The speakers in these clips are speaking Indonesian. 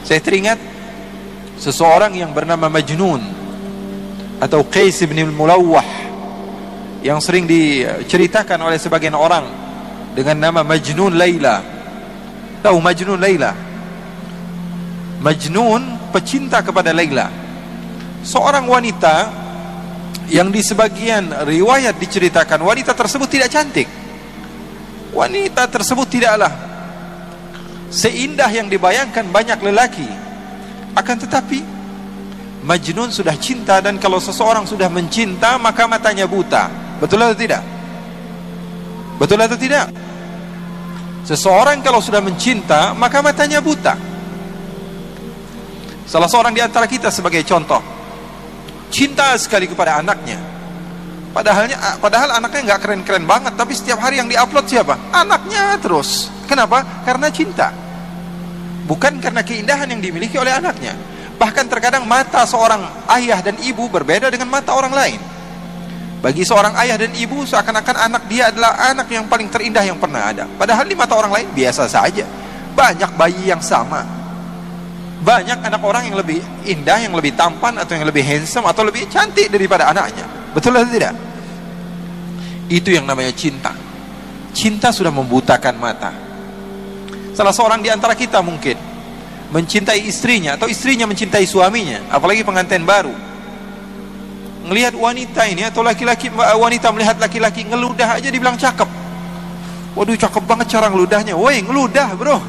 Saya teringat seseorang yang bernama Majnun atau Qais bin Mulawwah, yang sering diceritakan oleh sebagian orang dengan nama Majnun Laila. Tahu Majnun Laila? Majnun pecinta kepada Laila, seorang wanita yang di sebagian riwayat diceritakan wanita tersebut tidak cantik. Wanita tersebut tidaklah seindah yang dibayangkan banyak lelaki. Akan tetapi Majnun sudah cinta, dan kalau seseorang sudah mencinta maka matanya buta. Betul atau tidak? Betul atau tidak? Seseorang kalau sudah mencinta maka matanya buta. Salah seorang di antara kita sebagai contoh, cinta sekali kepada anaknya. Padahal anaknya nggak keren-keren banget, tapi setiap hari yang diupload siapa? Anaknya terus. Kenapa? Karena cinta. Bukan karena keindahan yang dimiliki oleh anaknya. Bahkan terkadang mata seorang ayah dan ibu berbeda dengan mata orang lain. Bagi seorang ayah dan ibu seakan-akan anak dia adalah anak yang paling terindah yang pernah ada. Padahal di mata orang lain biasa saja. Banyak bayi yang sama, banyak anak orang yang lebih indah, yang lebih tampan, atau yang lebih handsome, atau lebih cantik daripada anaknya. Betul atau tidak? Itu yang namanya cinta. Cinta sudah membutakan mata. Salah seorang di antara kita mungkin mencintai istrinya, atau istrinya mencintai suaminya, apalagi pengantin baru. Melihat wanita ini, atau wanita melihat laki-laki ngeludah aja dibilang cakep. Waduh, cakep banget cara ngeludahnya. Woi, ngeludah bro.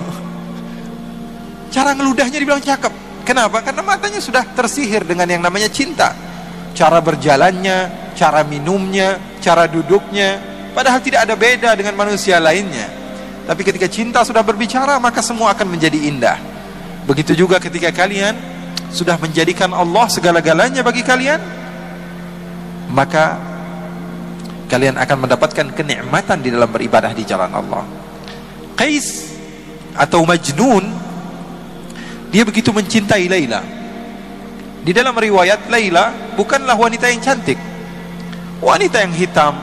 Cara ngeludahnya dibilang cakep. Kenapa? Karena matanya sudah tersihir dengan yang namanya cinta. Cara berjalannya, cara minumnya, cara duduknya, padahal tidak ada beda dengan manusia lainnya. Tapi ketika cinta sudah berbicara, maka semua akan menjadi indah. Begitu juga ketika kalian sudah menjadikan Allah segala-galanya bagi kalian, maka kalian akan mendapatkan kenikmatan di dalam beribadah di jalan Allah. Qais atau Majnun, dia begitu mencintai Laila. Di dalam riwayat, Laila bukanlah wanita yang cantik, wanita yang hitam,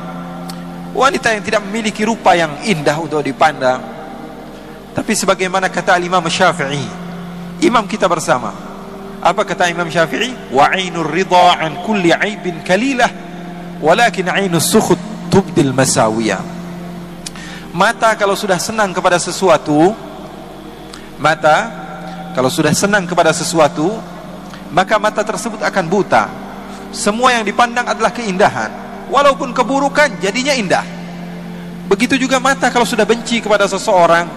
wanita yang tidak memiliki rupa yang indah untuk dipandang. Tapi sebagaimana kata Imam Syafi'i, imam kita bersama, apa kata Imam Syafi'i? Wa 'ainur ridha 'an kulli 'aibin kalilah, walakin 'ainus sukhut tubdil masawiyah. Mata kalau sudah senang kepada sesuatu, maka mata tersebut akan buta. Semua yang dipandang adalah keindahan, walaupun keburukan jadinya indah. Begitu juga mata kalau sudah benci kepada seseorang.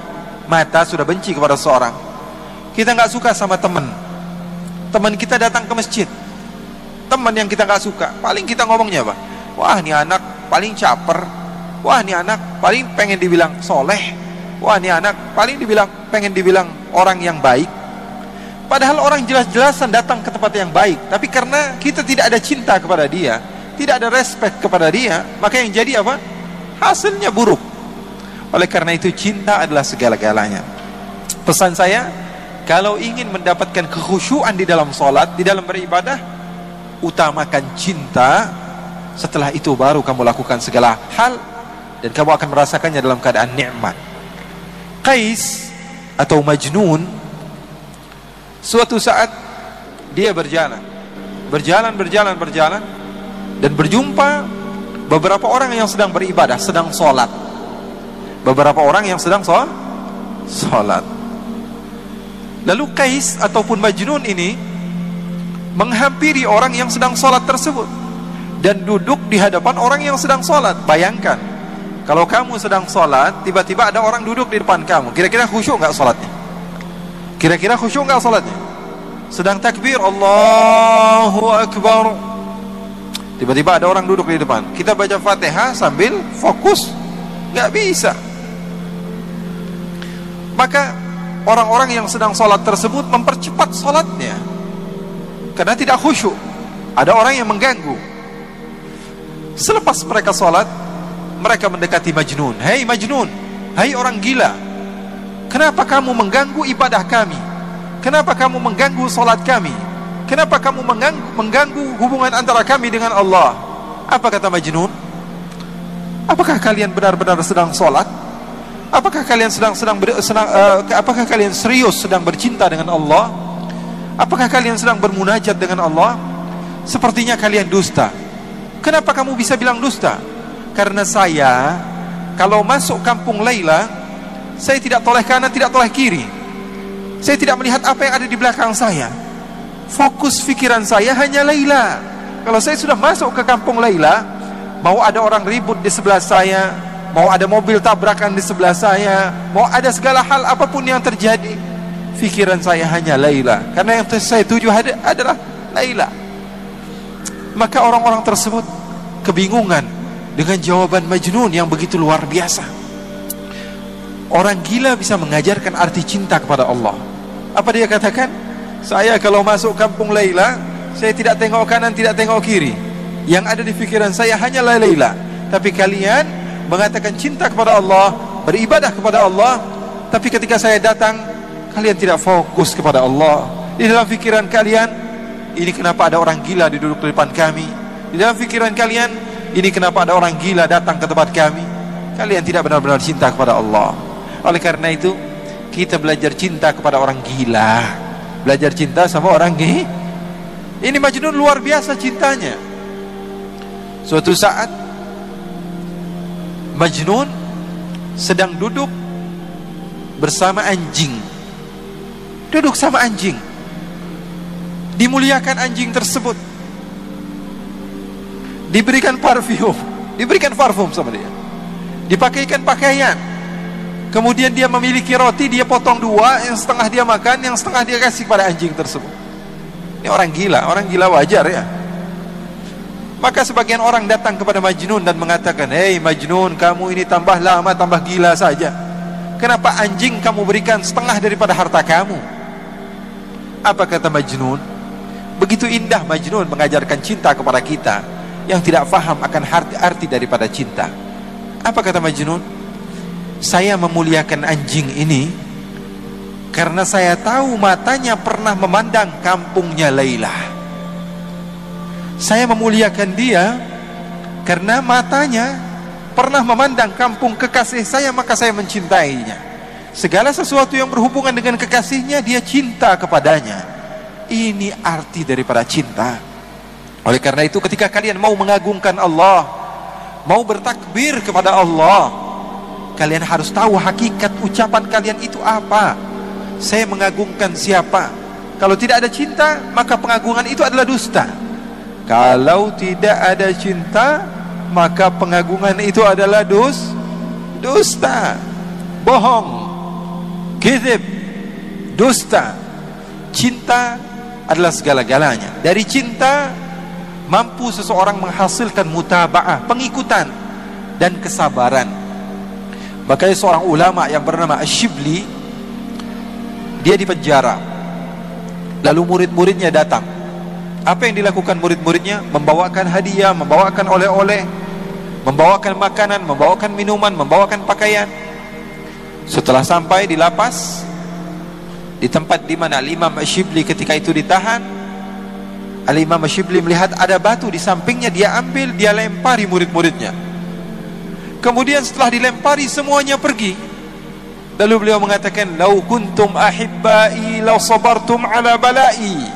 Mata sudah benci kepada seseorang. Kita nggak suka sama teman kita datang ke masjid, teman yang kita nggak suka, paling kita ngomongnya apa? Wah, ini anak paling caper. Wah, ini anak paling pengen dibilang soleh. Wah, ini anak paling pengen dibilang orang yang baik. Padahal orang jelas-jelasan datang ke tempat yang baik, tapi karena kita tidak ada cinta kepada dia, tidak ada respect kepada dia, maka yang jadi apa? Hasilnya buruk. Oleh karena itu, cinta adalah segala-galanya. Pesan saya, kalau ingin mendapatkan kekhusyuan di dalam sholat, di dalam beribadah, utamakan cinta. Setelah itu baru kamu lakukan segala hal, dan kamu akan merasakannya dalam keadaan nikmat. Qais atau Majnun, suatu saat dia berjalan, dan berjumpa beberapa orang yang sedang beribadah, sedang sholat. Beberapa orang yang sedang sholat. Lalu Qais ataupun Majnun ini menghampiri orang yang sedang sholat tersebut dan duduk di hadapan orang yang sedang sholat. Bayangkan, kalau kamu sedang sholat, tiba-tiba ada orang duduk di depan kamu, kira-kira khusyuk nggak sholatnya? Kira-kira khusyuk nggak sholatnya? Sedang takbir, Allahu Akbar, tiba-tiba ada orang duduk di depan. Kita baca Fatihah sambil fokus, nggak bisa. Maka orang-orang yang sedang sholat tersebut mempercepat sholatnya karena tidak khusyuk. Ada orang yang mengganggu. Selepas mereka sholat, mereka mendekati Majnun. Hei Majnun, hai orang gila, kenapa kamu mengganggu ibadah kami? Kenapa kamu mengganggu sholat kami? Kenapa kamu mengganggu hubungan antara kami dengan Allah? Apa kata Majnun? Apakah kalian benar-benar sedang sholat? Apakah kalian apakah kalian serius sedang bercinta dengan Allah? Apakah kalian sedang bermunajat dengan Allah? Sepertinya kalian dusta. Kenapa kamu bisa bilang dusta? Karena saya kalau masuk kampung Laila, saya tidak toleh kanan, tidak toleh kiri. Saya tidak melihat apa yang ada di belakang saya. Fokus pikiran saya hanya Laila. Kalau saya sudah masuk ke kampung Laila, mau ada orang ribut di sebelah saya, mau ada mobil tabrakan di sebelah saya, mau ada segala hal apapun yang terjadi, pikiran saya hanya Laila. Karena yang saya tuju adalah Laila. Maka orang-orang tersebut kebingungan dengan jawaban Majnun yang begitu luar biasa. Orang gila bisa mengajarkan arti cinta kepada Allah. Apa dia katakan? Saya kalau masuk kampung Laila, saya tidak tengok kanan, tidak tengok kiri. Yang ada di pikiran saya hanyalah Laila. Tapi kalian mengatakan cinta kepada Allah, beribadah kepada Allah, tapi ketika saya datang, kalian tidak fokus kepada Allah. Di dalam pikiran kalian, ini kenapa ada orang gila duduk di depan kami? Di dalam pikiran kalian, ini kenapa ada orang gila datang ke tempat kami? Kalian tidak benar-benar cinta kepada Allah. Oleh karena itu, kita belajar cinta kepada orang gila, belajar cinta sama orang gila. Ini Majnun luar biasa cintanya. Suatu saat Majnun sedang duduk bersama anjing. Duduk sama anjing. Dimuliakan anjing tersebut. Diberikan parfum sama dia. Dipakaikan pakaian. Kemudian dia memiliki roti, dia potong dua, yang setengah dia makan, yang setengah dia kasih kepada anjing tersebut. Ini orang gila wajar ya. Maka sebagian orang datang kepada Majnun dan mengatakan, "Hei Majnun, kamu ini tambah lama tambah gila saja. Kenapa anjing kamu berikan setengah daripada harta kamu?" Apa kata Majnun? Begitu indah Majnun mengajarkan cinta kepada kita yang tidak faham akan arti daripada cinta. Apa kata Majnun? Saya memuliakan anjing ini karena saya tahu matanya pernah memandang kampungnya Laila. Saya memuliakan dia karena matanya pernah memandang kampung kekasih saya, maka saya mencintainya. Segala sesuatu yang berhubungan dengan kekasihnya, dia cinta kepadanya. Ini arti daripada cinta. Oleh karena itu, ketika kalian mau mengagungkan Allah, mau bertakbir kepada Allah, kalian harus tahu hakikat ucapan kalian itu apa. Saya mengagungkan siapa? Kalau tidak ada cinta, maka pengagungan itu adalah dusta. Kalau tidak ada cinta, maka pengagungan itu adalah dusta, bohong, kizib, dusta. Cinta adalah segala-galanya. Dari cinta mampu seseorang menghasilkan mutaba'ah, pengikutan dan kesabaran. Makanya seorang ulama yang bernama Ash-Shibli, dia dipenjara. Lalu murid-muridnya datang. Apa yang dilakukan murid-muridnya? Membawakan hadiah, membawakan oleh-oleh, membawakan makanan, membawakan minuman, membawakan pakaian. Setelah sampai di lapas, di tempat di mana Imam Ash-Shibli ketika itu ditahan, Imam Ash-Shibli melihat ada batu di sampingnya, dia ambil, dia lempari murid-muridnya. Kemudian setelah dilempari semuanya pergi. Lalu beliau mengatakan, "Lau kuntum ahibbai law sabartum ala balai."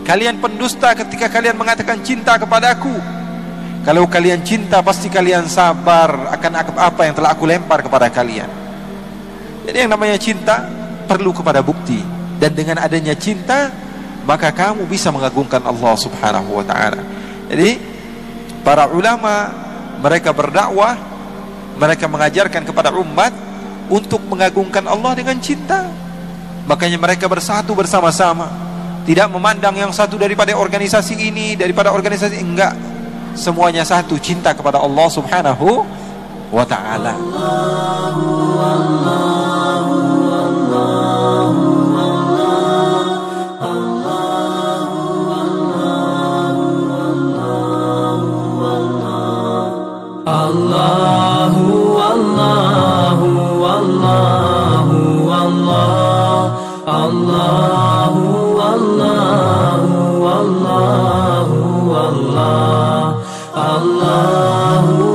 Kalian pendusta ketika kalian mengatakan cinta kepadaku. Kalau kalian cinta, pasti kalian sabar akan apa yang telah aku lempar kepada kalian. Jadi yang namanya cinta perlu kepada bukti. Dan dengan adanya cinta, maka kamu bisa mengagungkan Allah subhanahu wa ta'ala. Jadi para ulama, mereka berdakwah, mereka mengajarkan kepada umat untuk mengagungkan Allah dengan cinta. Makanya mereka bersatu bersama-sama, tidak memandang yang satu daripada organisasi ini, daripada organisasi enggak. Semuanya satu, cinta kepada Allah subhanahu wa ta'ala. Allahu Allahu Allahu Allah, Allahu Allahu Allahu Allah, Allahu